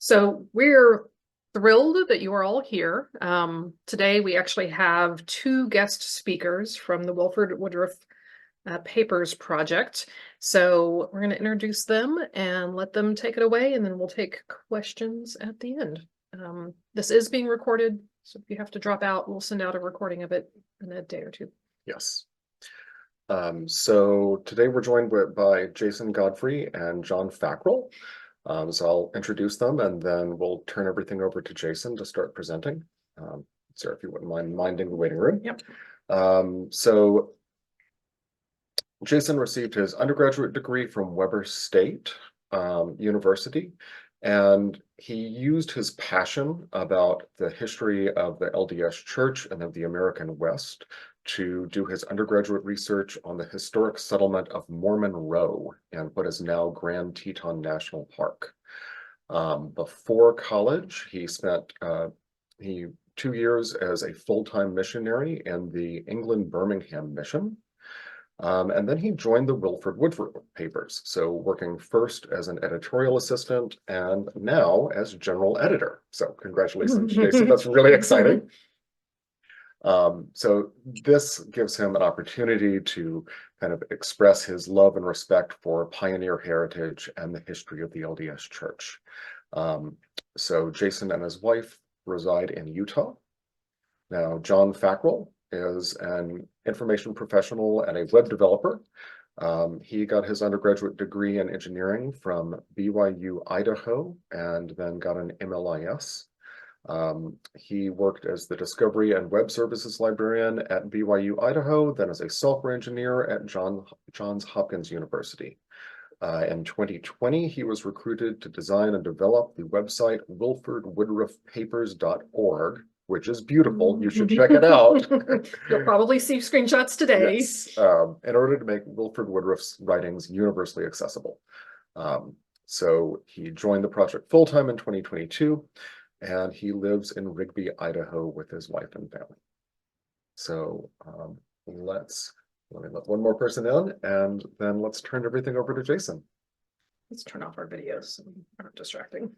So we're thrilled that you are all here. Today we actually have two guest speakers from the Wilford Woodruff Papers Project. So we're going to introduce them and let them take it away, and then we'll take questions at the end. This is being recorded, so if you have to drop out, we'll send out a recording of it in a day or two. Yes. So today we're joined by Jason Godfrey and John Fackrell. So I'll introduce them and then we'll turn everything over to Jason to start presenting. Sarah, if you wouldn't mind minding the waiting room. Yep. So Jason received his undergraduate degree from Weber State University, and he used his passion about the history of the LDS Church and of the American West to do his undergraduate research on the historic settlement of Mormon Row in what is now Grand Teton National Park. Before college, he spent 2 years as a full-time missionary in the England Birmingham mission. And then he joined the Wilford Woodruff Papers, so working first as an editorial assistant and now as general editor. So congratulations, Jason, that's really exciting. So this gives him an opportunity to kind of express his love and respect for pioneer heritage and the history of the LDS Church. So Jason and his wife reside in Utah. Now, John Fackrell is an information professional and a web developer. He got his undergraduate degree in engineering from BYU, Idaho, and then got an MLIS. He worked as the Discovery and Web Services librarian at BYU, Idaho, then as a software engineer at Johns Hopkins University. In 2020, he was recruited to design and develop the website wilfordwoodruffpapers.org, which is beautiful. You should check it out. You'll probably see screenshots today. Yes, in order to make Wilford Woodruff's writings universally accessible. So he joined the project full-time in 2022, and he lives in Rigby, Idaho with his wife and family. So let me let one more person in, and then let's turn everything over to Jason. Let's turn off our videos so we aren't distracting.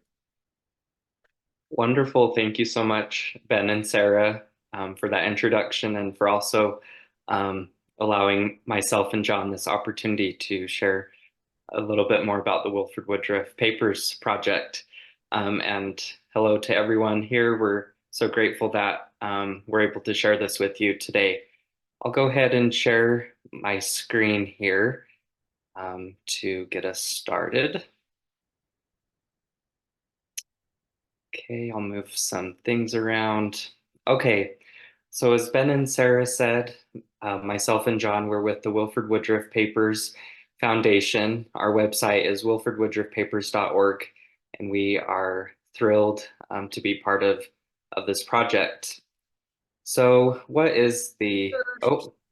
Wonderful. Thank you so much, Ben and Sarah, for that introduction and for also allowing myself and John this opportunity to share a little bit more about the Wilford Woodruff Papers Project. And hello to everyone here. We're so grateful that we're able to share this with you today. I'll go ahead and share my screen here to get us started. Okay, I'll move some things around. Okay, so as Ben and Sarah said, myself and John were with the Wilford Woodruff Papers Foundation. Our website is wilfordwoodruffpapers.org, and we are thrilled to be part of this project. So what is the,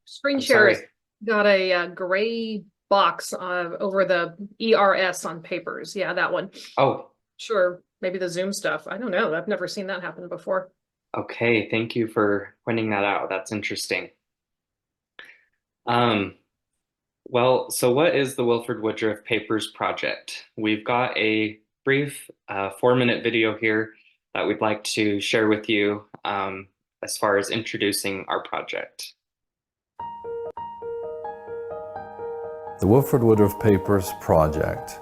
screen share got a gray box over the ERS on papers. Yeah, that one. Oh, sure. Maybe the Zoom stuff. I don't know. I've never seen that happen before. Okay, thank you for pointing that out. That's interesting. Well, so what is the Wilford Woodruff Papers Project? We've got a brief 4-minute video here that we'd like to share with you as far as introducing our project. The Wilford Woodruff Papers Project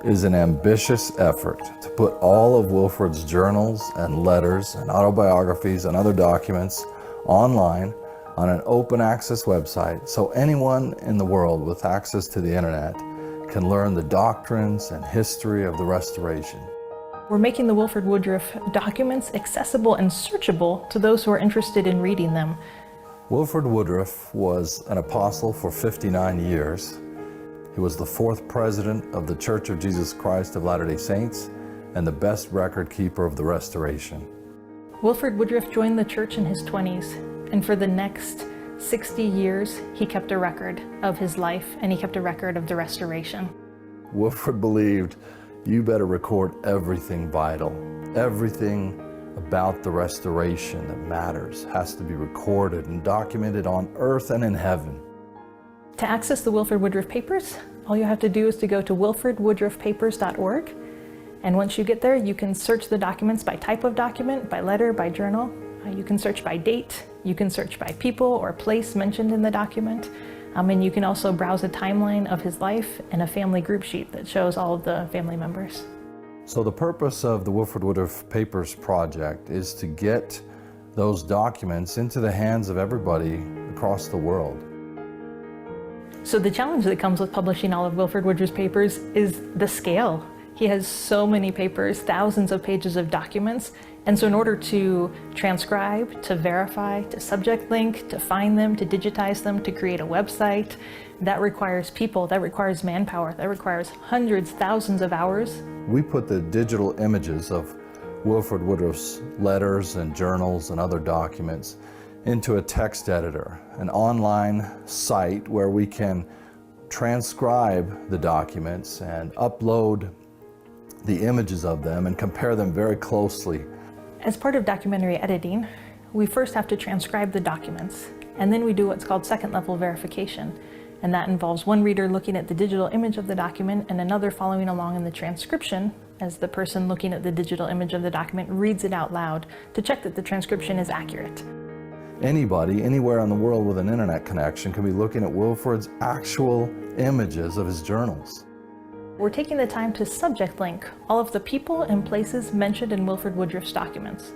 is an ambitious effort to put all of Wilford's journals and letters and autobiographies and other documents online on an open access website so anyone in the world with access to the internet can learn the doctrines and history of the Restoration. We're making the Wilford Woodruff documents accessible and searchable to those who are interested in reading them. Wilford Woodruff was an apostle for 59 years. He was the 4th president of the Church of Jesus Christ of Latter-day Saints and the best record keeper of the Restoration. Wilford Woodruff joined the church in his 20s, and for the next 60 years, he kept a record of his life, and he kept a record of the Restoration. Wilford believed you better record everything vital. Everything about the Restoration that matters has to be recorded and documented on earth and in heaven. To access the Wilford Woodruff Papers, all you have to do is to go to wilfordwoodruffpapers.org And once you get there, you can search the documents by type of document, by letter, by journal. You can search by date. You can search by people or place mentioned in the document. And you can also browse a timeline of his life and a family group sheet that shows all of the family members. So the purpose of the Wilford Woodruff Papers Project is to get those documents into the hands of everybody across the world. So the challenge that comes with publishing all of Wilford Woodruff's papers is the scale. He has so many papers, thousands of pages of documents, and so in order to transcribe, to verify, to subject link, to find them, to digitize them, to create a website, that requires people, that requires manpower, that requires hundreds, thousands of hours. We put the digital images of Wilford Woodruff's letters and journals and other documents into a text editor, an online site where we can transcribe the documents and upload the images of them and compare them very closely. As part of documentary editing, we first have to transcribe the documents, and then we do what's called second-level verification. And that involves one reader looking at the digital image of the document and another following along in the transcription as the person looking at the digital image of the document reads it out loud to check that the transcription is accurate. Anybody, anywhere in the world with an internet connection can be looking at Wilford's actual images of his journals. We're taking the time to subject link all of the people and places mentioned in Wilford Woodruff's documents.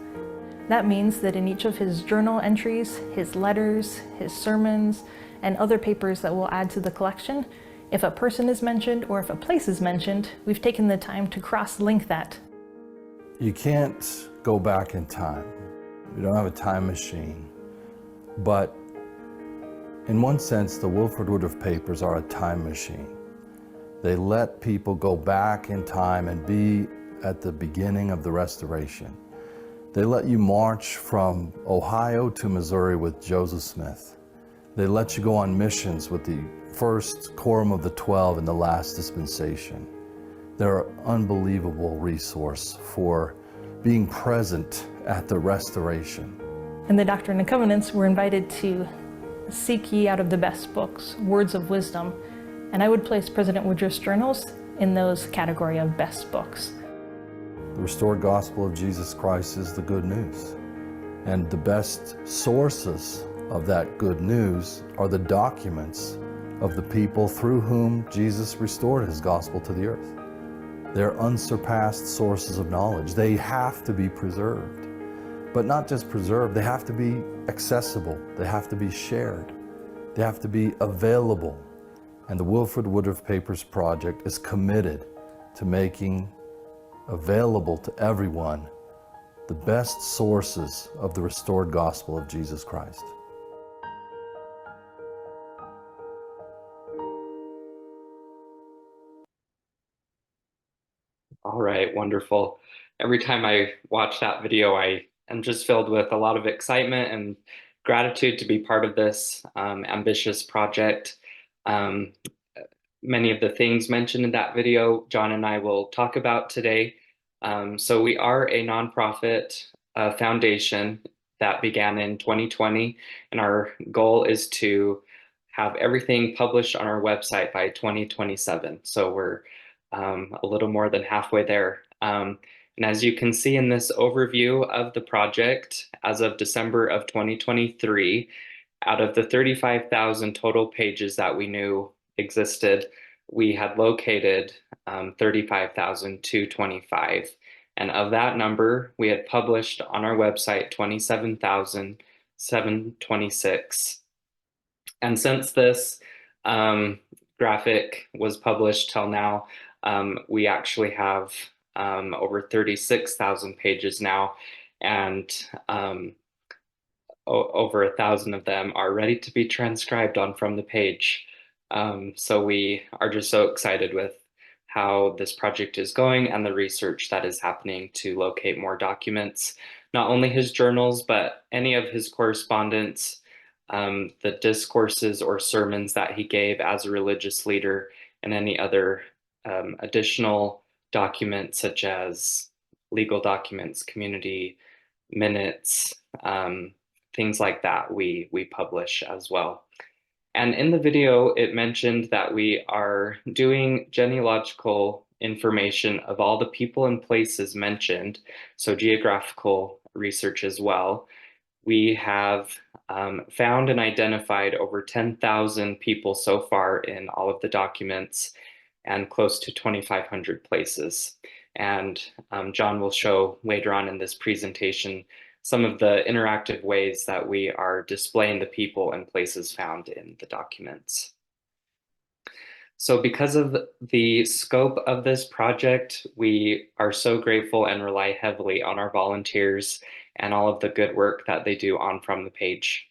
That means that in each of his journal entries, his letters, his sermons, and other papers that we'll add to the collection, if a person is mentioned or if a place is mentioned, we've taken the time to cross-link that. You can't go back in time. You don't have a time machine. But in one sense, the Wilford Woodruff Papers are a time machine. They let people go back in time and be at the beginning of the Restoration. They let you march from Ohio to Missouri with Joseph Smith. They let you go on missions with the first Quorum of the 12 in the last dispensation. They're an unbelievable resource for being present at the Restoration. In the Doctrine and Covenants, we're invited to seek ye out of the best books, words of wisdom. And I would place President Woodruff's journals in those category of best books. The restored gospel of Jesus Christ is the good news. And the best sources of that good news are the documents of the people through whom Jesus restored his gospel to the earth. They're unsurpassed sources of knowledge. They have to be preserved. But not just preserved, they have to be accessible. They have to be shared. They have to be available. And the Wilford Woodruff Papers Project is committed to making available to everyone the best sources of the restored gospel of Jesus Christ. All right, wonderful. Every time I watch that video, I am just filled with a lot of excitement and gratitude to be part of this ambitious project. Many of the things mentioned in that video, John and I will talk about today. So we are a nonprofit foundation that began in 2020, and our goal is to have everything published on our website by 2027. So we're a little more than halfway there. And as you can see in this overview of the project, as of December of 2023, out of the 35,000 total pages that we knew existed, we had located 35,225. And of that number, we had published on our website 27,726. And since this graphic was published till now, we actually have over 36,000 pages now, and over 1,000 of them are ready to be transcribed on from the page. So we are just so excited with how this project is going and the research that is happening to locate more documents, not only his journals, but any of his correspondence, the discourses or sermons that he gave as a religious leader, and any other additional documents such as legal documents, community minutes, things like that we publish as well. And in the video, it mentioned that we are doing genealogical information of all the people and places mentioned, so geographical research as well. We have found and identified over 10,000 people so far in all of the documents and close to 2,500 places. And John will show later on in this presentation some of the interactive ways that we are displaying the people and places found in the documents. So because of the scope of this project, we are so grateful and rely heavily on our volunteers and all of the good work that they do on From the Page.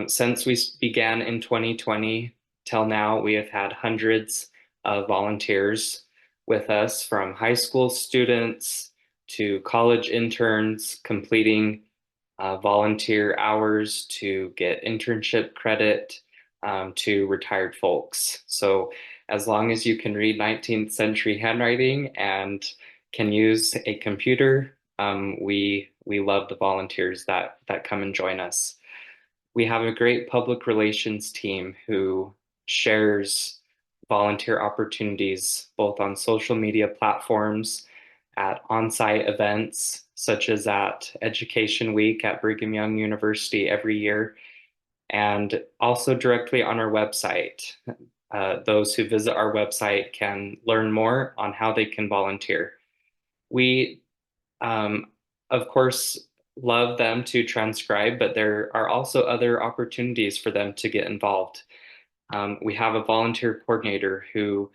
Since we began in 2020 till now, we have had hundreds of volunteers with us, from high school students to college interns completing volunteer hours to get internship credit, to retired folks. So as long as you can read 19th century handwriting and can use a computer, we love the volunteers that come and join us. We have a great public relations team who shares volunteer opportunities both on social media platforms, at on-site events, such as at Education Week at Brigham Young University every year, and also directly on our website. Those who visit our website can learn more on how they can volunteer. We, of course, love them to transcribe, but there are also other opportunities for them to get involved. We have a volunteer coordinator who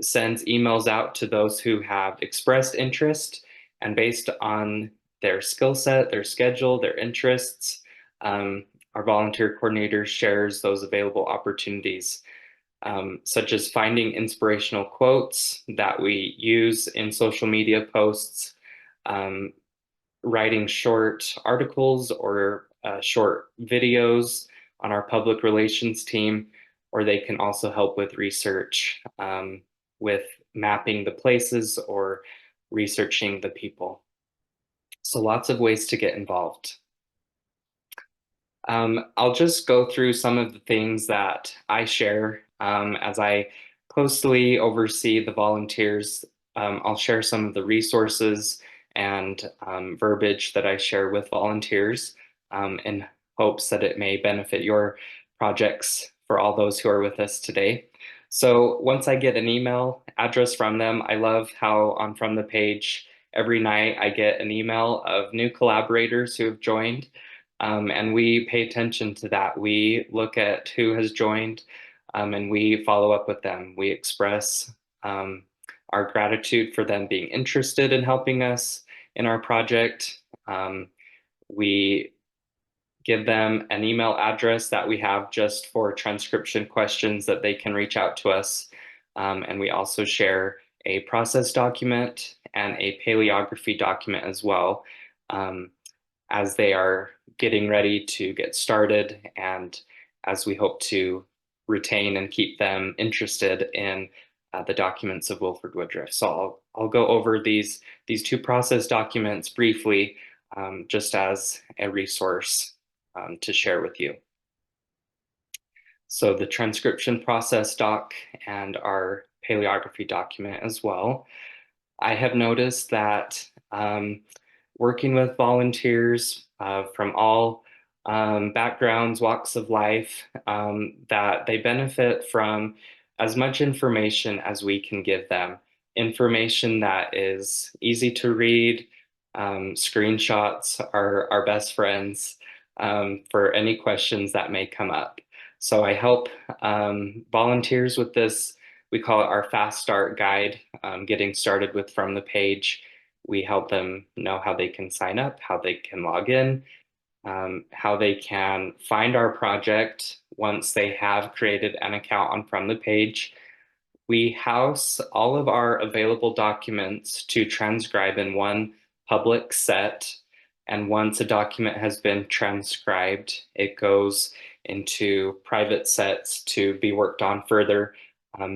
sends emails out to those who have expressed interest, and based on their skill set, their schedule, their interests, our volunteer coordinator shares those available opportunities, such as finding inspirational quotes that we use in social media posts, writing short articles or short videos on our public relations team, or they can also help with research, with mapping the places or researching the people. So lots of ways to get involved. I'll just go through some of the things that I share as I closely oversee the volunteers. I'll share some of the resources and verbiage that I share with volunteers in hopes that it may benefit your projects for all those who are with us today. So once I get an email address from them, I love how on From the Page, every night I get an email of new collaborators who have joined. And we pay attention to that. We look at who has joined and we follow up with them. We express our gratitude for them being interested in helping us in our project. We give them an email address that we have just for transcription questions that they can reach out to us. And we also share a process document and a paleography document as well, as they are getting ready to get started, and as we hope to retain and keep them interested in the documents of Wilford Woodruff. So I'll go over these two process documents briefly, just as a resource to share with you. So the transcription process doc and our paleography document as well. I have noticed that working with volunteers from all backgrounds, walks of life, that they benefit from as much information as we can give them. Information that is easy to read. Screenshots are our best friends for any questions that may come up. So I help volunteers with this. We call it our Fast Start Guide, getting started with From the Page. We help them know how they can sign up, how they can log in, how they can find our project once they have created an account on From the Page. We house all of our available documents to transcribe in one public set. And once a document has been transcribed, it goes into private sets to be worked on further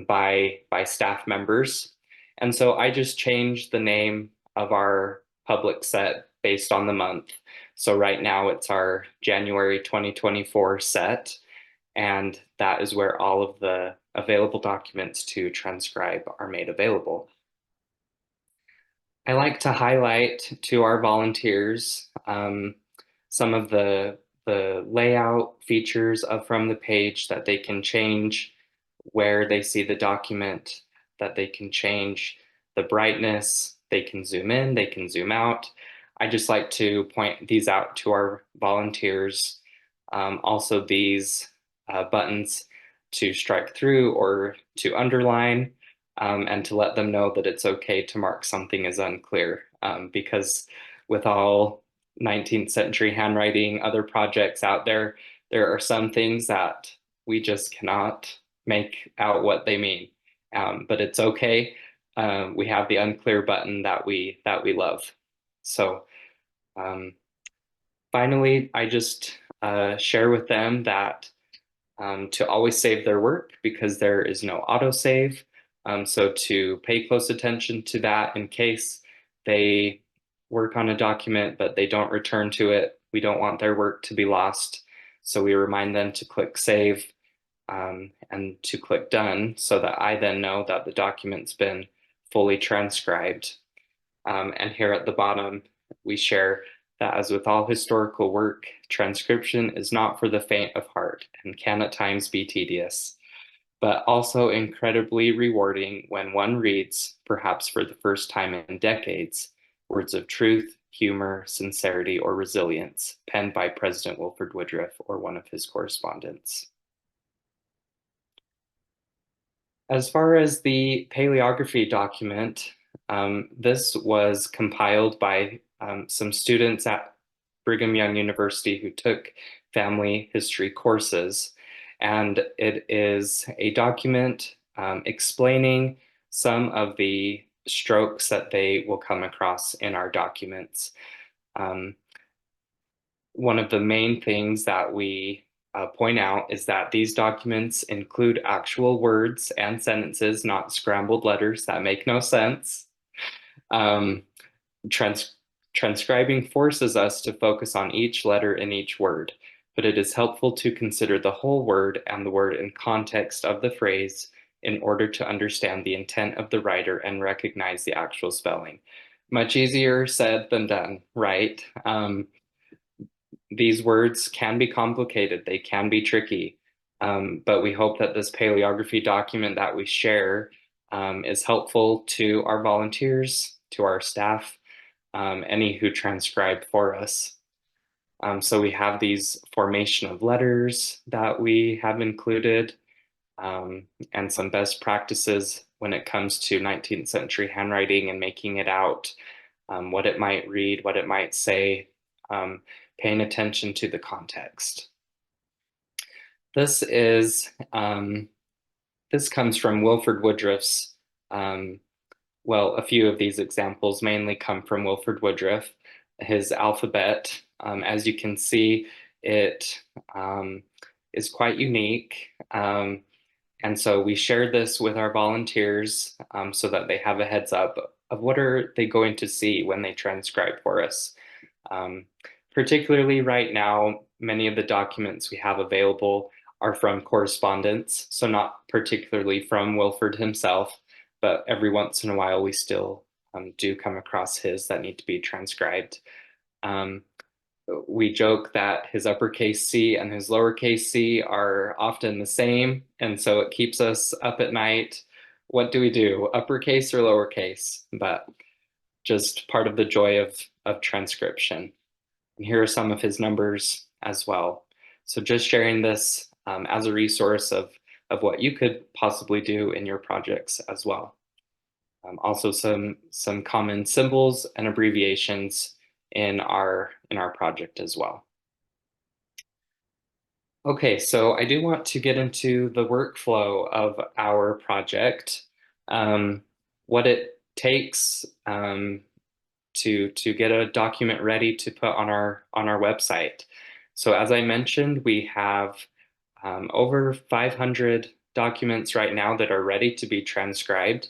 by staff members. And so I just changed the name of our public set based on the month. So right now it's our January 2024 set. and that is where all of the available documents to transcribe are made available. I like to highlight to our volunteers some of the layout features from the page that they can change, where they see the document, that they can change the brightness, they can zoom in, they can zoom out. I just like to point these out to our volunteers. Also these buttons to strike through or to underline, and to let them know that it's okay to mark something as unclear, because with all 19th century handwriting, other projects out there, there are some things that we just cannot make out what they mean. But it's okay. We have the unclear button that we love. So finally, I just share with them that to always save their work, because there is no autosave. So to pay close attention to that in case they work on a document but they don't return to it. We don't want their work to be lost. So we remind them to click save and to click done, so that I then know that the document's been fully transcribed. And here at the bottom, we share that as with all historical work, transcription is not for the faint of heart and can at times be tedious, but also incredibly rewarding when one reads, perhaps for the first time in decades, words of truth, humor, sincerity, or resilience penned by President Wilford Woodruff or one of his correspondents. As far as the paleography document, this was compiled by some students at Brigham Young University who took family history courses. And it is a document explaining some of the strokes that they will come across in our documents. One of the main things that we point out is that these documents include actual words and sentences, not scrambled letters that make no sense. Transcribing forces us to focus on each letter in each word, but it is helpful to consider the whole word and the word in context of the phrase in order to understand the intent of the writer and recognize the actual spelling. Much easier said than done, right? These words can be complicated, they can be tricky, but we hope that this paleography document that we share is helpful to our volunteers, to our staff, any who transcribe for us. So we have these formation of letters that we have included, and some best practices when it comes to 19th century handwriting and making it out, what it might read, what it might say, paying attention to the context. This comes from Wilford Woodruff's, well, a few of these examples mainly come from Wilford Woodruff, his alphabet. As you can see, it is quite unique. And so we share this with our volunteers so that they have a heads up of what are they going to see when they transcribe for us. Particularly right now, many of the documents we have available are from correspondence, so not particularly from Wilford himself, but every once in a while we still do come across his that need to be transcribed. We joke that his uppercase C and his lowercase c are often the same, and so it keeps us up at night. What do we do, uppercase or lowercase? But just part of the joy of transcription. And here are some of his numbers as well. So just sharing this as a resource of what you could possibly do in your projects as well. Also some common symbols and abbreviations in our project as well. Okay, so I do want to get into the workflow of our project, what it takes to get a document ready to put on our website. So as I mentioned, we have over 500 documents right now that are ready to be transcribed.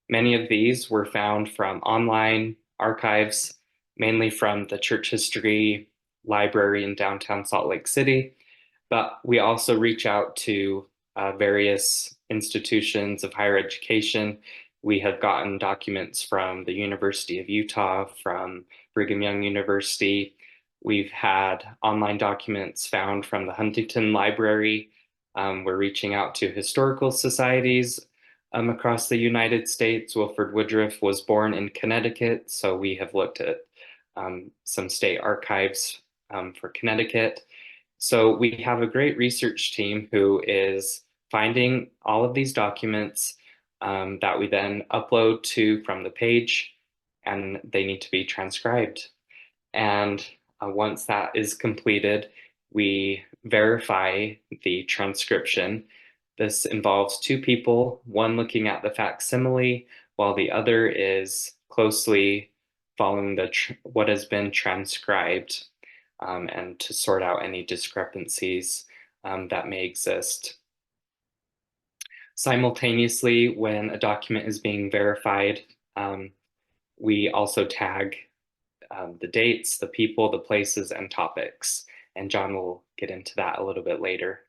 Many of these were found from online archives, mainly from the Church History Library in downtown Salt Lake City. But we also reach out to various institutions of higher education. We have gotten documents from the University of Utah, from Brigham Young University. We've had online documents found from the Huntington Library. We're reaching out to historical societies across the United States. Wilford Woodruff was born in Connecticut, so we have looked at some state archives for Connecticut. So we have a great research team who is finding all of these documents that we then upload to from the page, and they need to be transcribed. And once that is completed, we verify the transcription. This involves two people, one looking at the facsimile, while the other is closely following what has been transcribed, and to sort out any discrepancies that may exist. Simultaneously, when a document is being verified, we also tag the dates, the people, the places, and topics. And John will get into that a little bit later.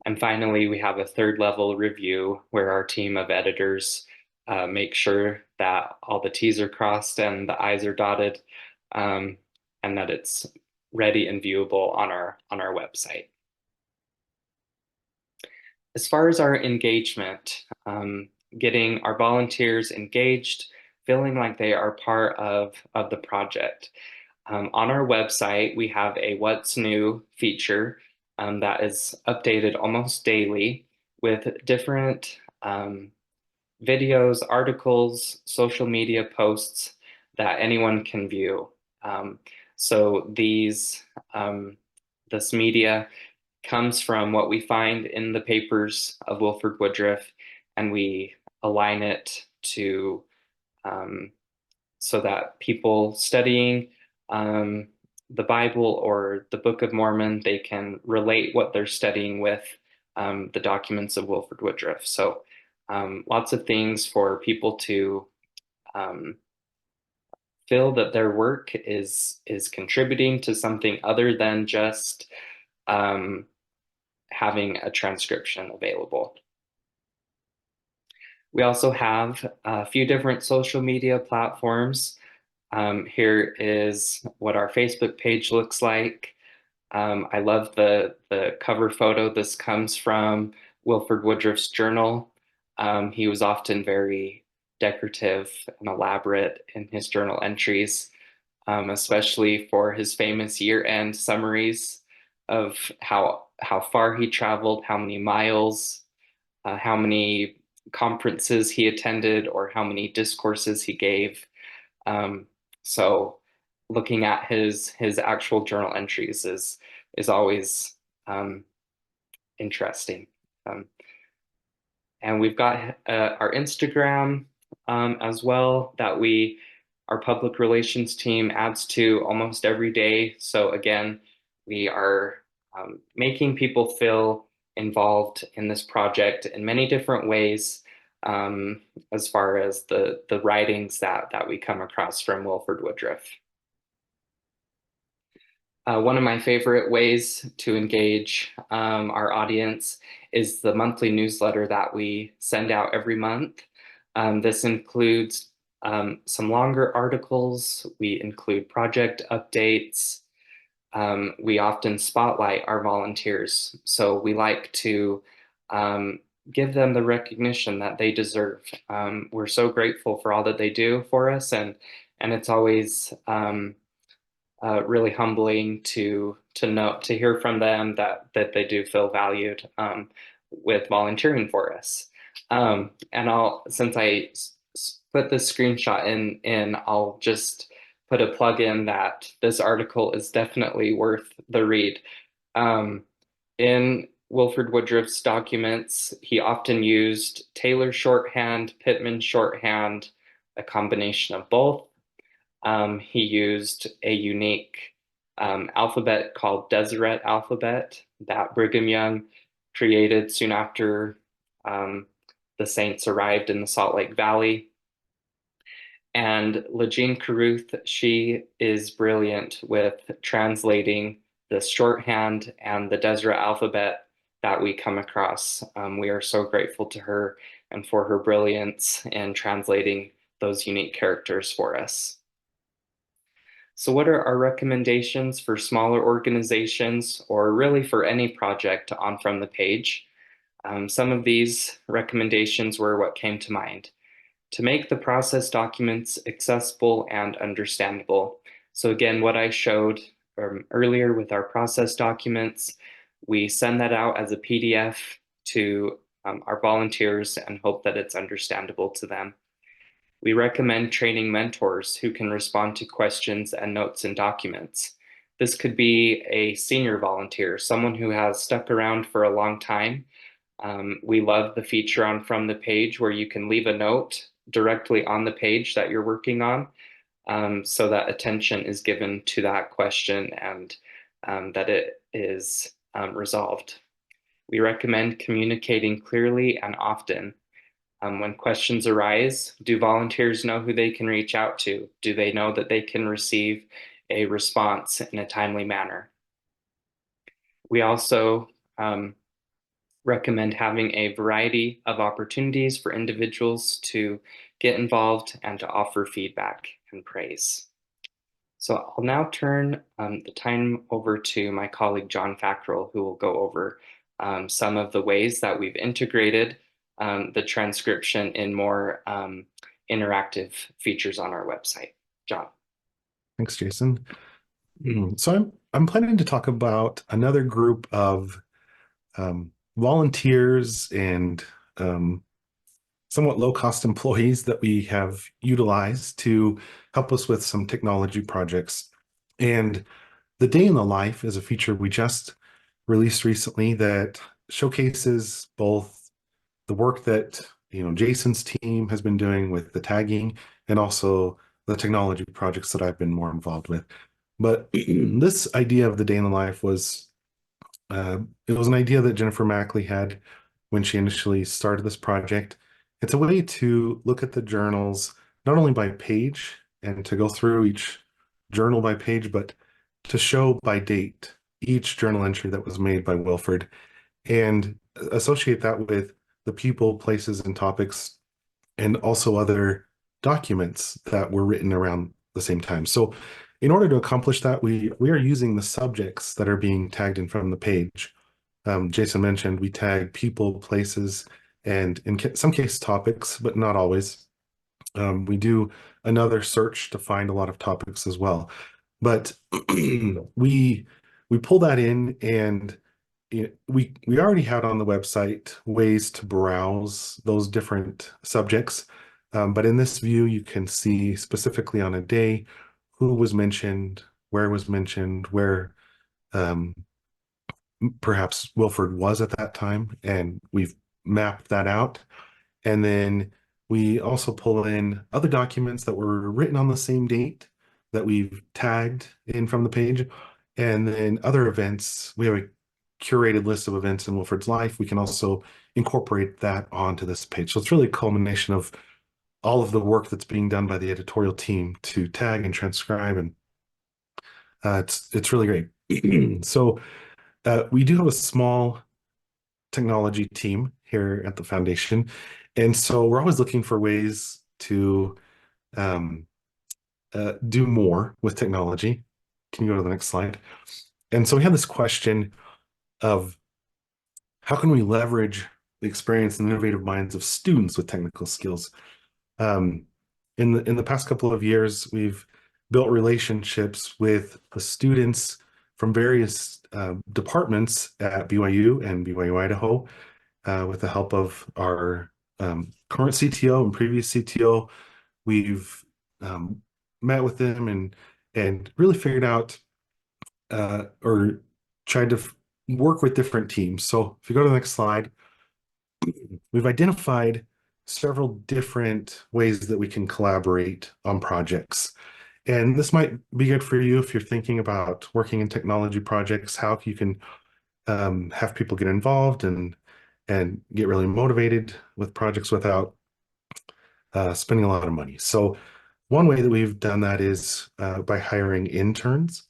And finally, we have a third level review where our team of editors make sure that all the T's are crossed and the I's are dotted, and that it's ready and viewable on our website. As far as our engagement, getting our volunteers engaged, feeling like they are part of the project. On our website, we have a What's New feature that is updated almost daily with different videos, articles, social media posts that anyone can view. So this media comes from what we find in the papers of Wilford Woodruff, and we align it to so that people studying the Bible or the Book of Mormon, they can relate what they're studying with the documents of Wilford Woodruff. So lots of things for people to feel that their work is contributing to something other than just having a transcription available. We also have a few different social media platforms. Here is what our Facebook page looks like. I love the cover photo. This comes from Wilford Woodruff's journal. He was often very decorative and elaborate in his journal entries, especially for his famous year-end summaries of how far he traveled, how many miles, how many conferences he attended, or how many discourses he gave. So looking at his actual journal entries is always interesting. And we've got our Instagram as well that our public relations team adds to almost every day. So again, we are making people feel involved in this project in many different ways, as far as the writings that we come across from Wilford Woodruff. One of my favorite ways to engage our audience is the monthly newsletter that we send out every month. This includes some longer articles. We include project updates. We often spotlight our volunteers. So we like to give them the recognition that they deserve. We're so grateful for all that they do for us, and it's always really humbling to hear from them that they do feel valued with volunteering for us. And since I put this screenshot in, I'll just put a plug in that this article is definitely worth the read. In Wilford Woodruff's documents, he often used Taylor shorthand, Pittman shorthand, a combination of both. He used a unique alphabet called Deseret alphabet that Brigham Young created soon after the saints arrived in the Salt Lake Valley. And Legine Carruth, she is brilliant with translating the shorthand and the Deseret alphabet that we come across. We are so grateful to her and for her brilliance in translating those unique characters for us. So what are our recommendations for smaller organizations, or really for any project on From the Page? Some of these recommendations were what came to mind. To make the process documents accessible and understandable. So again, what I showed earlier with our process documents, we send that out as a PDF to our volunteers and hope that it's understandable to them. We recommend training mentors who can respond to questions and notes in documents. This could be a senior volunteer, someone who has stuck around for a long time. We love the feature on From the Page where you can leave a note directly on the page that you're working on, so that attention is given to that question and that it is resolved. We recommend communicating clearly and often. When questions arise, do volunteers know who they can reach out to? Do they know that they can receive a response in a timely manner? We also recommend having a variety of opportunities for individuals to get involved and to offer feedback and praise. So I'll now turn the time over to my colleague, John Fackrell, who will go over some of the ways that we've integrated the transcription in more interactive features on our website. John. Thanks, Jason. So I'm planning to talk about another group of volunteers and somewhat low-cost employees that we have utilized to help us with some technology projects. And the Day in the Life is a feature we just released recently that showcases both the work that Jason's team has been doing with the tagging and also the technology projects that I've been more involved with. But this idea of the Day in the Life was it was an idea that Jennifer Mackley had when she initially started this project. It's a way to look at the journals not only by page and to go through each journal by page, but to show by date each journal entry that was made by Wilford and associate that with the people, places, and topics, and also other documents that were written around the same time. So in order to accomplish that, we are using the subjects that are being tagged in From the Page. Jason mentioned we tag people, places, and in some cases topics, but not always. We do another search to find a lot of topics as well. But we pull that in, and we already had on the website ways to browse those different subjects. But in this view, you can see specifically on a day who was mentioned, where was mentioned, where perhaps Wilford was at that time, and we've mapped that out. And then we also pull in other documents that were written on the same date that we've tagged in From the Page. And then other events, we have a curated list of events in Wilford's life. We can also incorporate that onto this page. So it's really a culmination of all of the work that's being done by the editorial team to tag and transcribe, and it's really great. So we do have a small technology team here at the foundation, and so we're always looking for ways to do more with technology. Can you go to the next slide? And so we have this question of how can we leverage the experience and innovative minds of students with technical skills? In the past couple of years, we've built relationships with the students from various departments at BYU and BYU Idaho, with the help of our current CTO and previous CTO. We've met with them and really figured out or tried to work with different teams. So if you go to the next slide, we've identified several different ways that we can collaborate on projects. And this might be good for you if you're thinking about working in technology projects, how you can have people get involved and get really motivated with projects without spending a lot of money. So one way that we've done that is by hiring interns.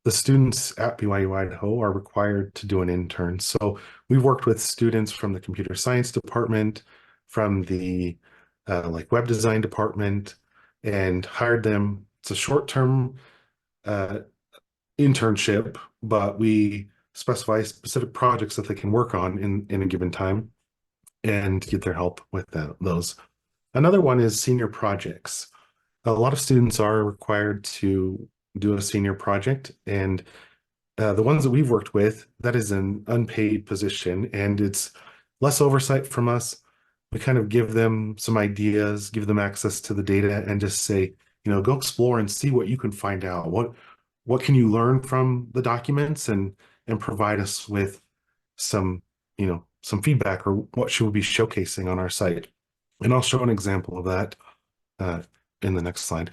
the students at BYU Idaho are required to do an intern. So we've worked with students from the computer science department, from the like web design department, and hired them. It's a short-term internship, but we specify specific projects that they can work on in a given time and get their help with those. Another one is senior projects. A lot of students are required to do a senior project, and the ones that we've worked with, that is an unpaid position, and it's less oversight from us. We kind of give them some ideas, give them access to the data, and just say, go explore and see what you can find out. What can you learn from the documents, and provide us with some, some feedback, or what should we be showcasing on our site. And I'll show an example of that in the next slide,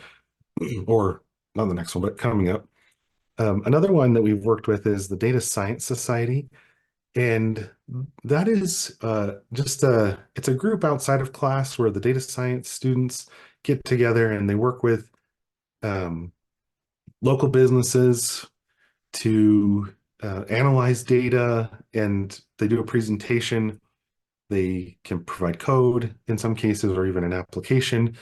or not the next one, but coming up. Another one that we've worked with is the Data Science Society. And that is it's a group outside of class where the data science students get together and they work with local businesses to analyze data, and they do a presentation. They can provide code in some cases, or even an application.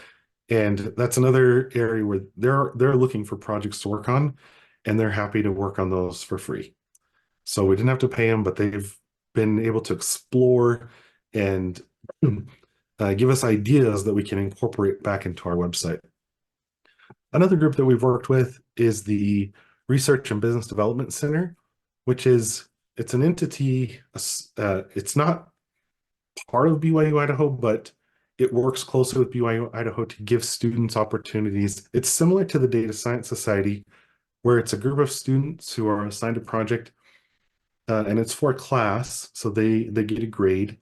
And that's another area where they're looking for projects to work on, and they're happy to work on those for free. So we didn't have to pay them, but they've been able to explore and give us ideas that we can incorporate back into our website. Another group that we've worked with is the Research and Business Development Center, which it's an entity. It's not part of BYU Idaho, but it works closely with BYU Idaho to give students opportunities. It's similar to the Data Science Society, where it's a group of students who are assigned a project, and it's for a class, so they get a grade,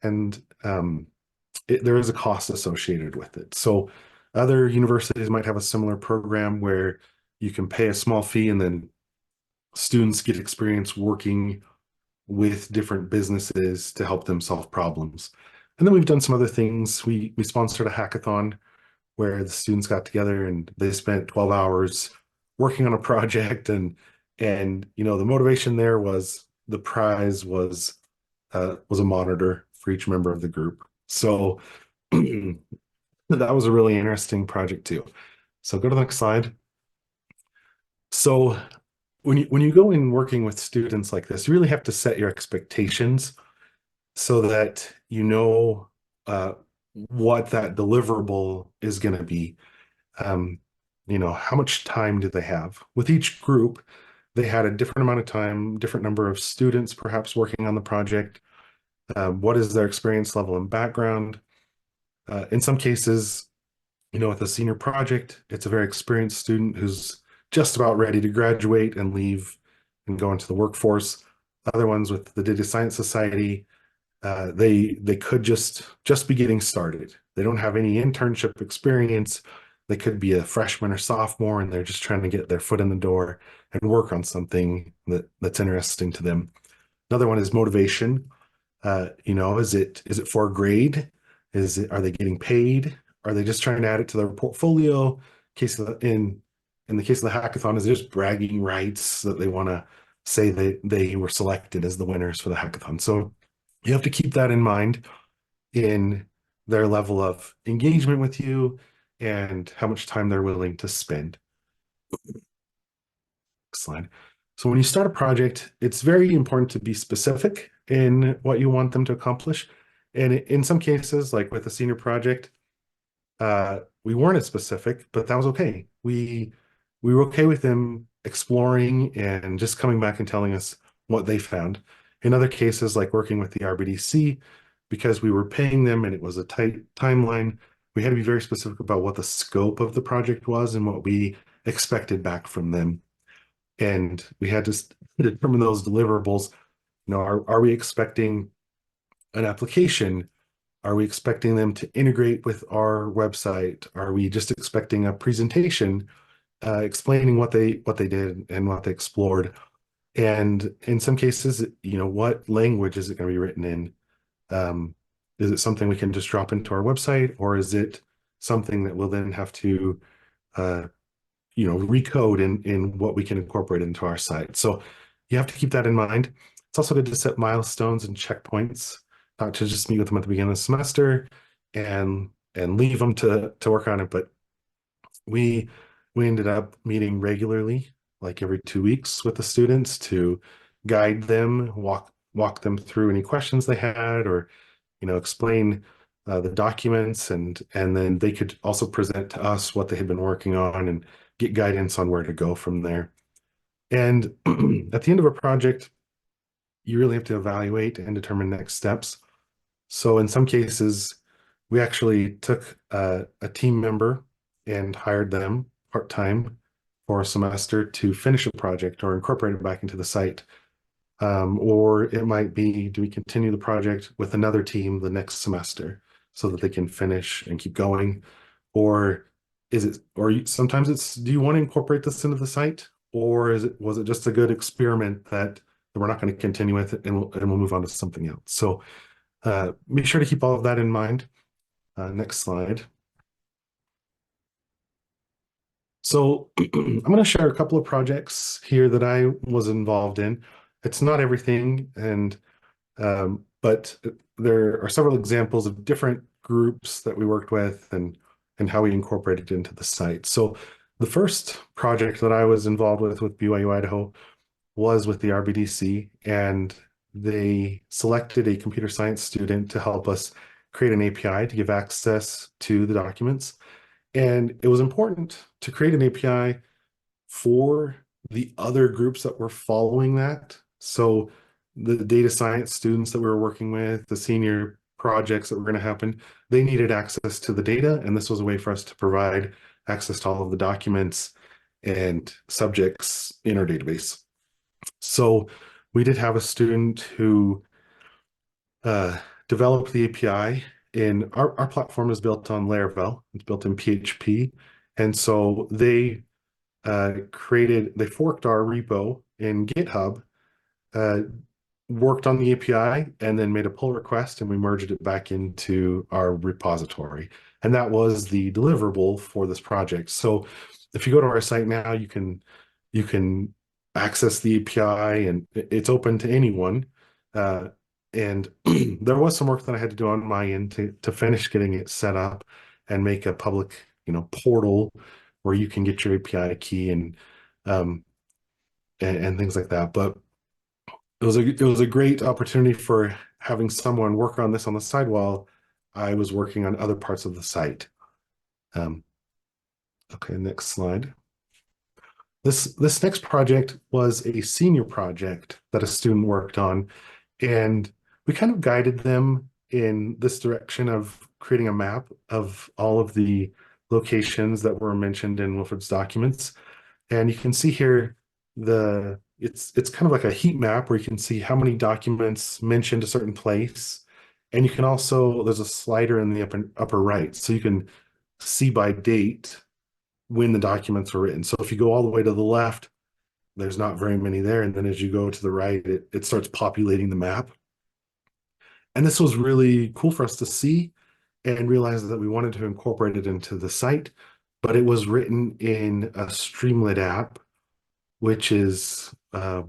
and there is a cost associated with it. So other universities might have a similar program where you can pay a small fee, and then students get experience working with different businesses to help them solve problems. And then we've done some other things. We sponsored a hackathon where the students got together and they spent 12 hours working on a project, and the motivation there was, the prize was a monitor for each member of the group. So that was a really interesting project too. So go to the next slide. So when you go in working with students like this, you really have to set your expectations so that you know what that deliverable is going to be. How much time do they have? With each group, they had a different amount of time, different number of students perhaps working on the project. What is their experience level and background? In some cases, with a senior project, it's a very experienced student who's just about ready to graduate and leave and go into the workforce. Other ones with the Data Science Society, they could just be getting started. They don't have any internship experience. They could be a freshman or sophomore, and they're just trying to get their foot in the door and work on something that's interesting to them. Another one is motivation. Is it for a grade? Are they getting paid? Are they just trying to add it to their portfolio? In the case of the hackathon, is it just bragging rights that they want to say they were selected as the winners for the hackathon? So you have to keep that in mind in their level of engagement with you and how much time they're willing to spend. Next slide. So when you start a project, it's very important to be specific in what you want them to accomplish. And in some cases, like with a senior project, we weren't as specific, but that was okay. We were okay with them exploring and just coming back and telling us what they found. In other cases, like working with the RBDC, because we were paying them and it was a tight timeline, we had to be very specific about what the scope of the project was and what we expected back from them. And we had to determine those deliverables. Are we expecting an application? Are we expecting them to integrate with our website? Are we just expecting a presentation explaining what they did and what they explored? And in some cases, what language is it going to be written in? Is it something we can just drop into our website, or is it something that we'll then have to recode in what we can incorporate into our site. So you have to keep that in mind. It's also good to set milestones and checkpoints, not to just meet with them at the beginning of the semester and leave them to work on it. But we ended up meeting regularly, like every 2 weeks, with the students to guide them, walk them through any questions they had, or explain the documents, and then they could also present to us what they had been working on and get guidance on where to go from there. And at the end of a project, you really have to evaluate and determine next steps. So in some cases, we actually took a team member and hired them part-time for a semester to finish a project or incorporate it back into the site. Or it might be, do we continue the project with another team the next semester so that they can finish and keep going? Or sometimes it's, do you want to incorporate this into the site? Or was it just a good experiment that we're not going to continue with it, and we'll move on to something else? So be sure to keep all of that in mind. Next slide. So I'm going to share a couple of projects here that I was involved in. It's not everything, but there are several examples of different groups that we worked with and how we incorporated it into the site. So the first project that I was involved with BYU Idaho was with the RBDC, and they selected a computer science student to help us create an API to give access to the documents. And it was important to create an API for the other groups that were following that. So the data science students that we were working with, the senior projects that were going to happen, they needed access to the data, and this was a way for us to provide access to all of the documents and subjects in our database. So we did have a student who developed the API. In our platform is built on Laravel. It's built in PHP, and so they forked our repo in GitHub, worked on the API, and then made a pull request, and we merged it back into our repository. And that was the deliverable for this project. So if you go to our site now, you can access the API, and it's open to anyone. And there was some work that I had to do on my end to finish getting it set up and make a public, portal where you can get your API key and things like that. But it was a great opportunity for having someone work on this on the side while I was working on other parts of the site. Okay, next slide. This next project was a senior project that a student worked on, and we kind of guided them in this direction of creating a map of all of the locations that were mentioned in Wilford's documents. And you can see here it's kind of like a heat map where you can see how many documents mentioned a certain place. And you can also, there's a slider in the upper right, so you can see by date when the documents were written. So if you go all the way to the left, there's not very many there. And then as you go to the right, it starts populating the map. And this was really cool for us to see and realize that we wanted to incorporate it into the site, but it was written in a Streamlit app, which is, I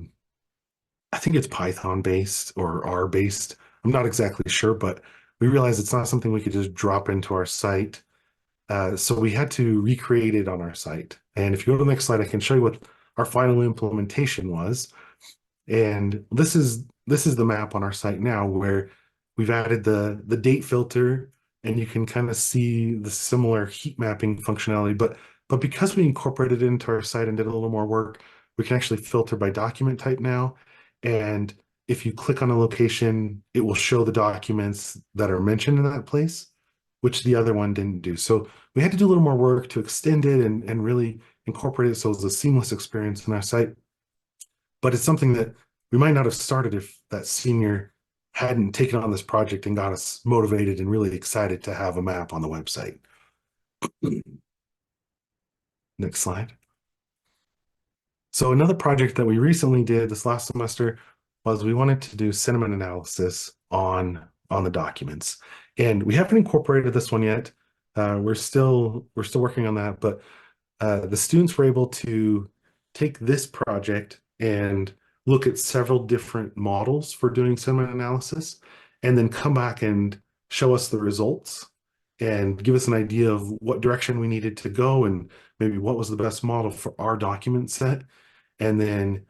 think it's Python based or R based. I'm not exactly sure, but we realized it's not something we could just drop into our site. So we had to recreate it on our site. And if you go to the next slide, I can show you what our final implementation was. And this is the map on our site now, where we've added the date filter, and you can kind of see the similar heat mapping functionality. But because we incorporated it into our site and did a little more work, we can actually filter by document type now. And if you click on a location, it will show the documents that are mentioned in that place, which the other one didn't do. So we had to do a little more work to extend it and really incorporate it so it's a seamless experience in our site. But it's something that we might not have started if that senior hadn't taken on this project and got us motivated and really excited to have a map on the website. Next slide. So another project that we recently did this last semester was we wanted to do sentiment analysis on the documents. And we haven't incorporated this one yet. We're still working on that, but the students were able to take this project and look at several different models for doing sentiment analysis, and then come back and show us the results and give us an idea of what direction we needed to go and maybe what was the best model for our document set. And then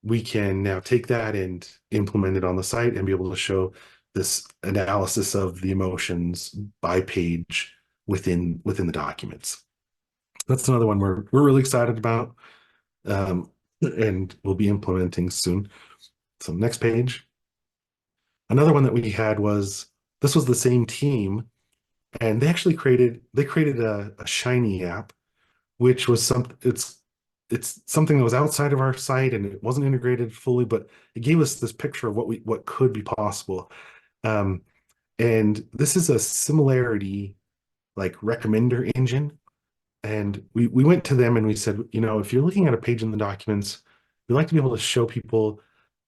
we can now take that and implement it on the site and be able to show this analysis of the emotions by page within the documents. That's another one we're really excited about, and we'll be implementing soon. So next page. Another one that we had was, this was the same team, and they actually created a Shiny app, which was it's something that was outside of our site and it wasn't integrated fully, but it gave us this picture of what could be possible. And this is a similarity like recommender engine. And we went to them and we said, you know, if you're looking at a page in the documents, we'd like to be able to show people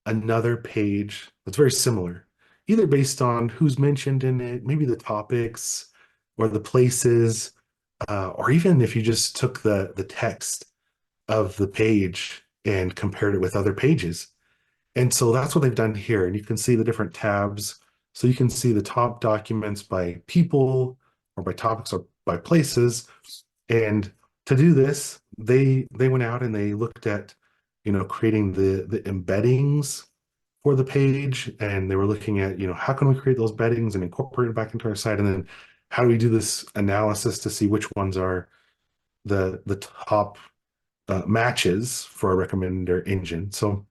another page that's very similar, either based on who's mentioned in it, maybe the topics or the places, or even if you just took the text of the page and compared it with other pages. And so that's what they've done here. And you can see the different tabs. So you can see the top documents by people or by topics or by places. And to do this, they went out and they looked at, you know, creating the embeddings for the page. And they were looking at, you know, how can we create those embeddings and incorporate it back into our site? And then how do we do this analysis to see which ones are the top matches for a recommender engine. So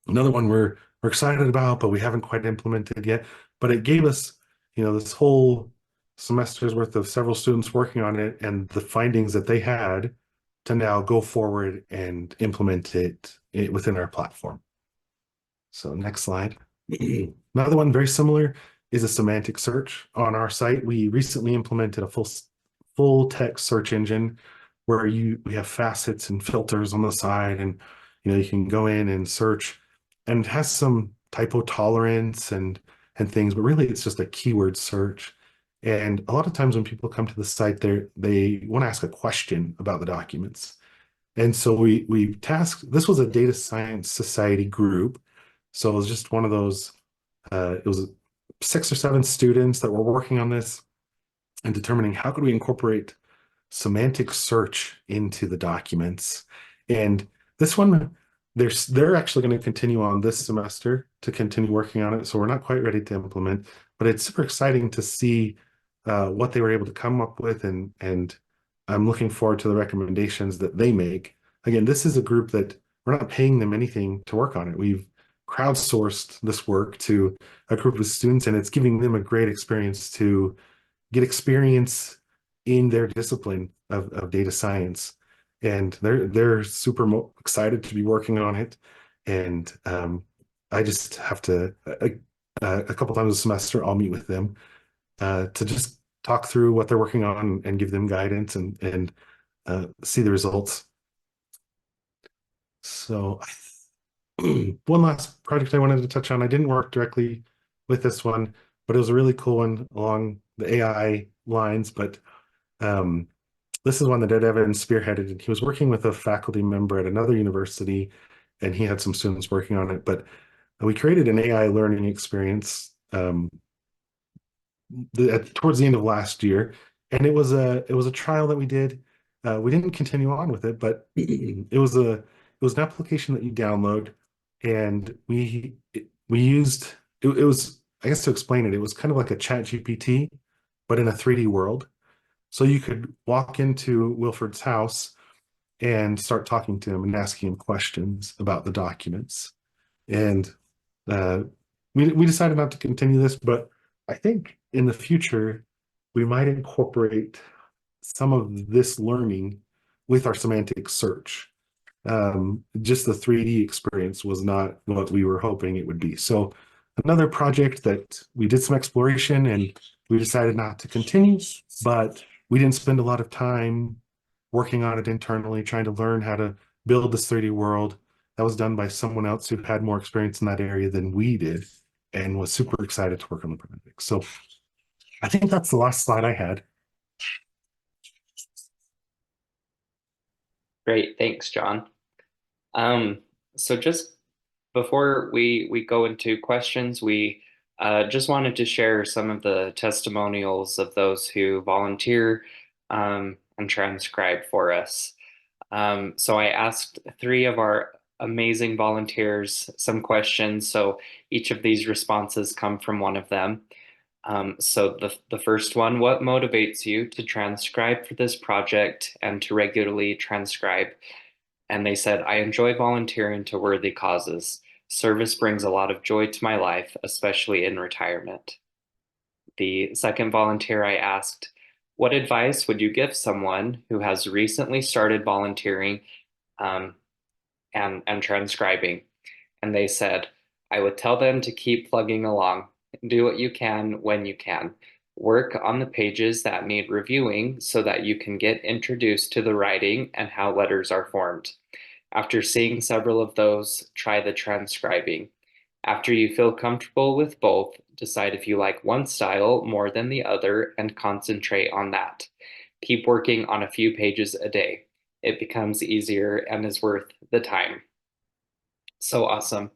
another one we're excited about, but we haven't quite implemented yet. But it gave us, you know, this whole semester's worth of several students working on it and the findings that they had to now go forward and implement it within our platform. So next slide. Another one very similar is a semantic search on our site. We recently implemented a full text search engine where we have facets and filters on the side, and you know, you can go in and search, and it has some typo tolerance and things, but really it's just a keyword search. And a lot of times when people come to the site, they want to ask a question about the documents. And so we tasked, this was a data science society group. So it was just one of those, it was 6 or 7 students that were working on this and determining how could we incorporate semantic search into the documents. And this one, they're actually going to continue on this semester to continue working on it. So we're not quite ready to implement, but it's super exciting to see what they were able to come up with. And I'm looking forward to the recommendations that they make. Again, this is a group that we're not paying them anything to work on it. We've crowdsourced this work to a group of students, and it's giving them a great experience to get experience in their discipline of data science. And they're super excited to be working on it. And I just have to, a couple times a semester, I'll meet with them to just talk through what they're working on and give them guidance and see the results. So one last project I wanted to touch on. I didn't work directly with this one, but it was a really cool one along the AI lines. But this is one that Ed Evans spearheaded, and he was working with a faculty member at another university, and he had some students working on it. But we created an AI learning experience towards the end of last year, and it was a trial that we did. We didn't continue on with it, but it was an application that you download, and we used it was, I guess to explain it, it was kind of like a chat GPT, but in a 3D world. So you could walk into Wilford's house and start talking to him and asking him questions about the documents. And we decided not to continue this, but I think in the future, we might incorporate some of this learning with our semantic search. Just the 3D experience was not what we were hoping it would be. So another project that we did some exploration and we decided not to continue, but we didn't spend a lot of time working on it internally, trying to learn how to build this 3D world. That was done by someone else who had more experience in that area than we did and was super excited to work on the project. So I think that's the last slide I had. Great, thanks, John. So just before we go into questions, we just wanted to share some of the testimonials of those who volunteer and transcribe for us. So I asked 3 of our amazing volunteers some questions. So each of these responses come from one of them. So the first one, what motivates you to transcribe for this project and to regularly transcribe? And they said, I enjoy volunteering to worthy causes. Service brings a lot of joy to my life, especially in retirement. The second volunteer I asked, what advice would you give someone who has recently started volunteering and transcribing? And they said, I would tell them to keep plugging along. Do what you can when you can. Work on the pages that need reviewing so that you can get introduced to the writing and how letters are formed. After seeing several of those, try the transcribing. After you feel comfortable with both, decide if you like one style more than the other and concentrate on that. Keep working on a few pages a day. It becomes easier and is worth the time. So awesome.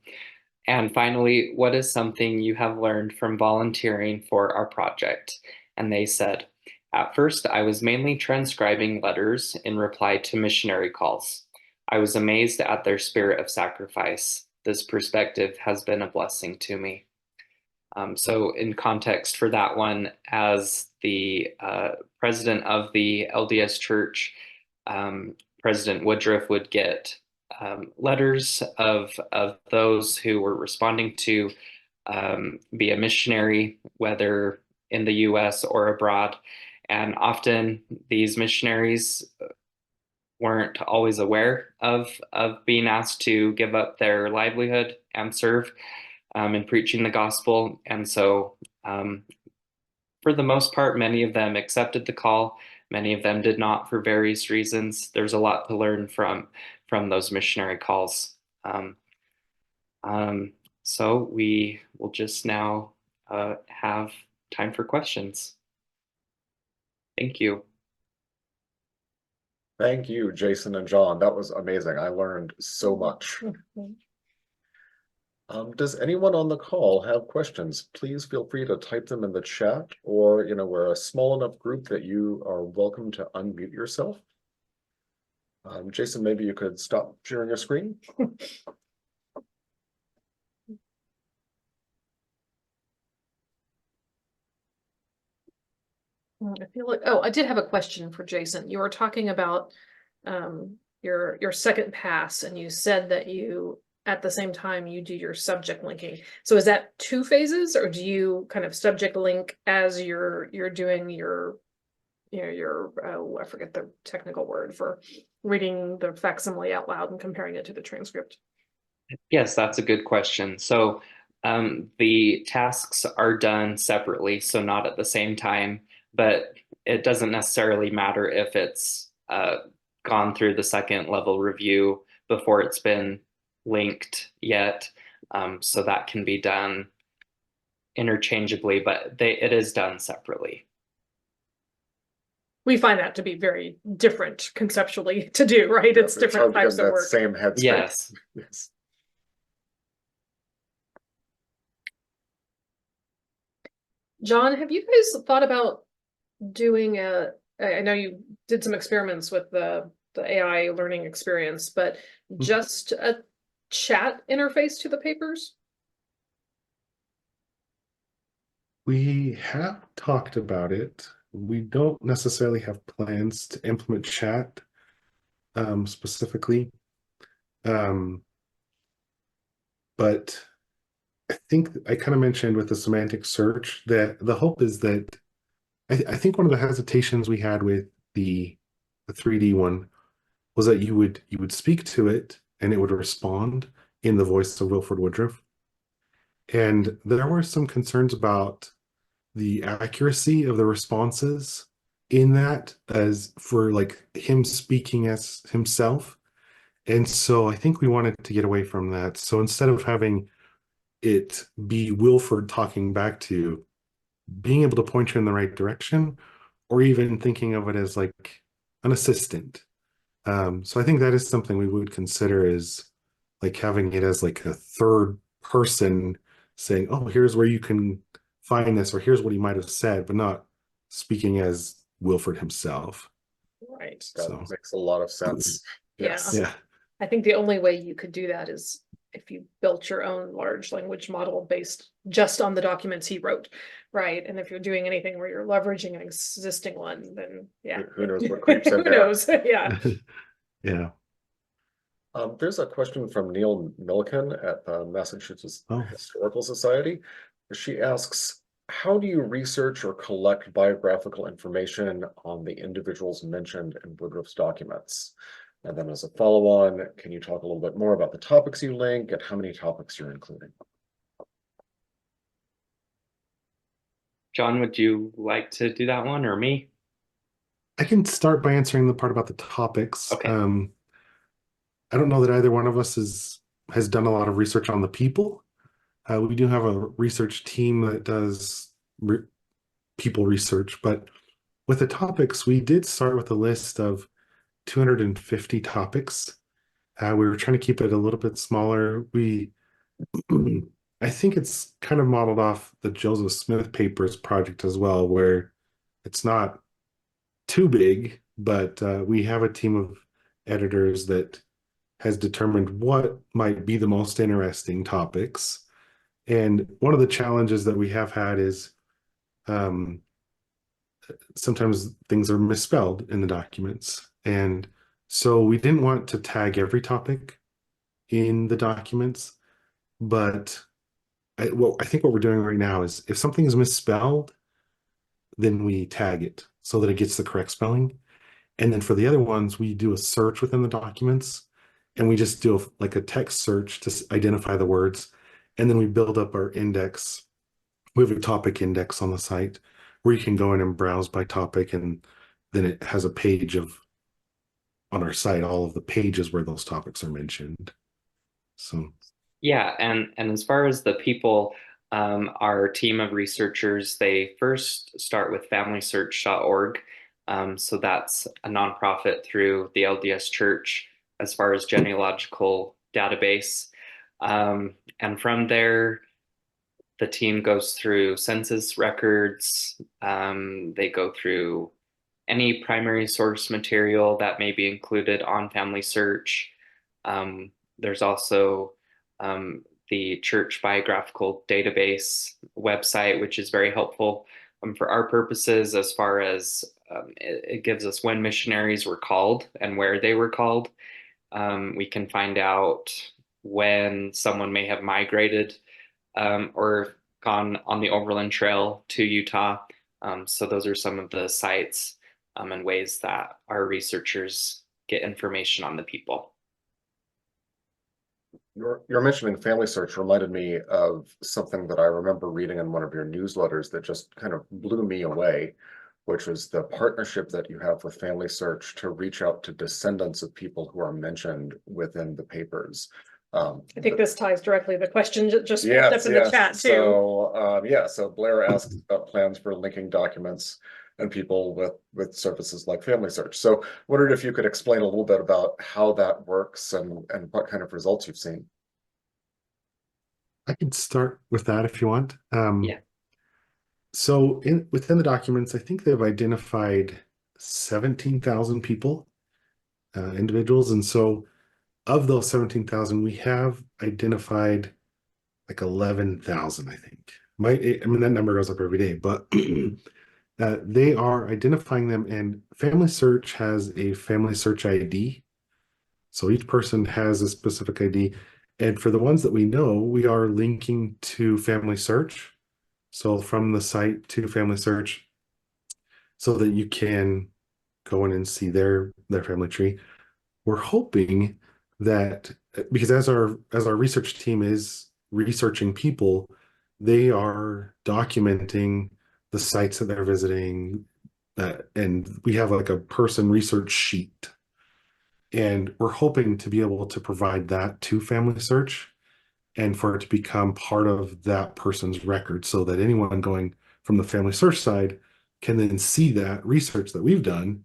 And finally, what is something you have learned from volunteering for our project? And they said, at first, I was mainly transcribing letters in reply to missionary calls. I was amazed at their spirit of sacrifice. This perspective has been a blessing to me. So in context for that one, as the president of the LDS Church, President Woodruff would get letters of those who were responding to be a missionary, whether in the US or abroad. And often these missionaries weren't always aware of being asked to give up their livelihood and serve in preaching the gospel. And so for the most part, many of them accepted the call. Many of them did not for various reasons. There's a lot to learn from those missionary calls. So we will just now have time for questions. Thank you. Thank you, Jason and John. That was amazing. I learned so much. Does anyone on the call have questions? Please feel free to type them in the chat, or, we're a small enough group that you are welcome to unmute yourself. Jason, maybe you could stop sharing your screen. I feel like, I did have a question for Jason. You were talking about your second pass, and you said that you, at the same time, you do your subject linking. So is that 2 phases, or do you kind of subject link as you're doing your I forget the technical word for reading the facsimile out loud and comparing it to the transcript? Yes, that's a good question. So the tasks are done separately, so not at the same time, but it doesn't necessarily matter if it's gone through the second level review before it's been linked yet. So that can be done interchangeably, but it is done separately. We find that to be very different conceptually to do, right? Yeah, It's different hard to get types of that work. same headspace. Yes. Yes. John, have you guys thought about doing I know you did some experiments with the AI learning experience, but just a chat interface to the papers? We have talked about it. We don't necessarily have plans to implement chat specifically. But I think I kind of mentioned with the semantic search that the hope is that I think one of the hesitations we had with the 3D one was that you would speak to it and it would respond in the voice of Wilford Woodruff. And there were some concerns about the accuracy of the responses in that, as for like him speaking as himself. And so I think we wanted to get away from that. So instead of having it be Wilford talking back to you, being able to point you in the right direction, or even thinking of it as like an assistant So I think that is something we would consider, is like having it as like a third person saying, oh, here's where you can find this, or here's what he might have said, but not speaking as Wilford himself. Right. That So makes a lot of sense. Yeah. Yes. yeah, I think the only way you could do that is if you built your own large language model based just on the documents he wrote, right? And if you're doing anything where you're leveraging an existing one, then yeah. Who knows what creeps in Who there? knows? Yeah. yeah. There's a question from Neil Milliken at the Massachusetts Oh. Historical Society. She asks, how do you research or collect biographical information on the individuals mentioned in Woodruff's documents? And then as a follow-on, can you talk a little bit more about the topics you link and how many topics you're including? John, would you like to do that one, or me? I can start by answering the part about the topics. Okay. I don't know that either one of us has done a lot of research on the people. We do have a research team that does people research, but with the topics, we did start with a list of 250 topics. We were trying to keep it a little bit smaller. I think it's kind of modeled off the Joseph Smith Papers Project as well, where it's not too big, but we have a team of editors that has determined what might be the most interesting topics. And one of the challenges that we have had is sometimes things are misspelled in the documents. And so we didn't want to tag every topic in the documents, but I think what we're doing right now is if something is misspelled, then we tag it so that it gets the correct spelling. And then for the other ones, we do a search within the documents, and we just do like a text search to identify the words. And then we build up our index. We have a topic index on the site where you can go in and browse by topic, and then it has a page on our site, all of the pages where those topics are mentioned. So Yeah, and as far as the people, our team of researchers, they first start with familysearch.org. So that's a nonprofit through the LDS Church as far as genealogical database. And from there, the team goes through census records. They go through any primary source material that may be included on Family Search. There's also the church biographical database website, which is very helpful for our purposes, as far as it gives us when missionaries were called and where they were called. We can find out when someone may have migrated or gone on the Overland Trail to Utah. So those are some of the sites and ways that our researchers get information on the people. Your mentioning Family Search reminded me of something that I remember reading in one of your newsletters that just kind of blew me away, which was the partnership that you have with Family Search to reach out to descendants of people who are mentioned within the papers. I think this ties directly to the question just popped Yes, up in the yes. chat too. So Blair asked about plans for linking documents and people with services like Family Search. So wondered if you could explain a little bit about how that works and what kind of results you've seen. I could start with that if you want. Yeah. So within the documents, I think they've identified 17,000 people, individuals. And so of those 17,000, we have identified like 11,000, I think. That number goes up every day, but they are identifying them, and Family Search has a Family Search ID. So each person has a specific ID. And for the ones that we know, we are linking to Family Search. So from the site to Family Search, so that you can go in and see their family tree. We're hoping that, because as our research team is researching people, they are documenting the sites that they're visiting, and we have like a person research sheet. And we're hoping to be able to provide that to Family Search and for it to become part of that person's record, so that anyone going from the Family Search side can then see that research that we've done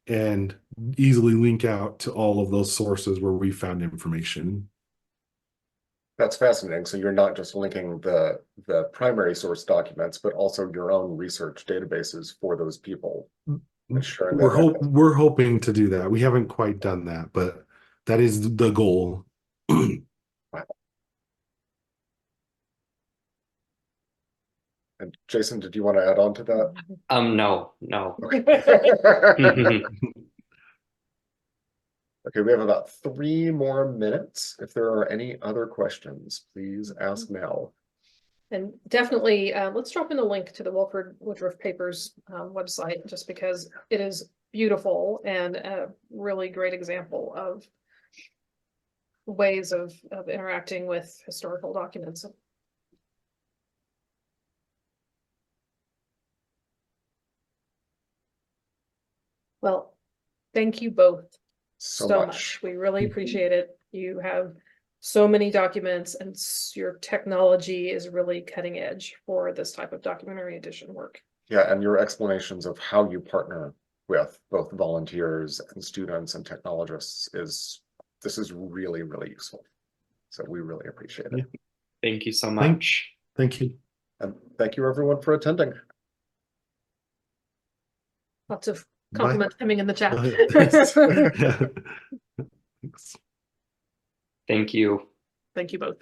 and easily link out to all of those sources where we found information. That's fascinating. So you're not just linking the primary source documents, but also your own research databases for those people. And sharing that evidence. We're hoping to do that. We haven't quite done that, but that is the goal. And Jason, did you want to add on to that? No. Okay. Okay, we have about 3 more minutes. If there are any other questions, please ask now. And definitely, let's drop in a link to the Wilford Woodruff Papers website, just because it is beautiful and a really great example of ways of interacting with historical documents. Well, thank you both So so much. much. We really appreciate it. You have so many documents, and your technology is really cutting edge for this type of documentary edition work. Yeah, and your explanations of how you partner with both volunteers and students and technologists this is really, really useful. So we really appreciate it. Thank you so much. Thank you. And thank you everyone for attending. Lots of compliments coming in the chat. Thanks. Thank you. Thank you both.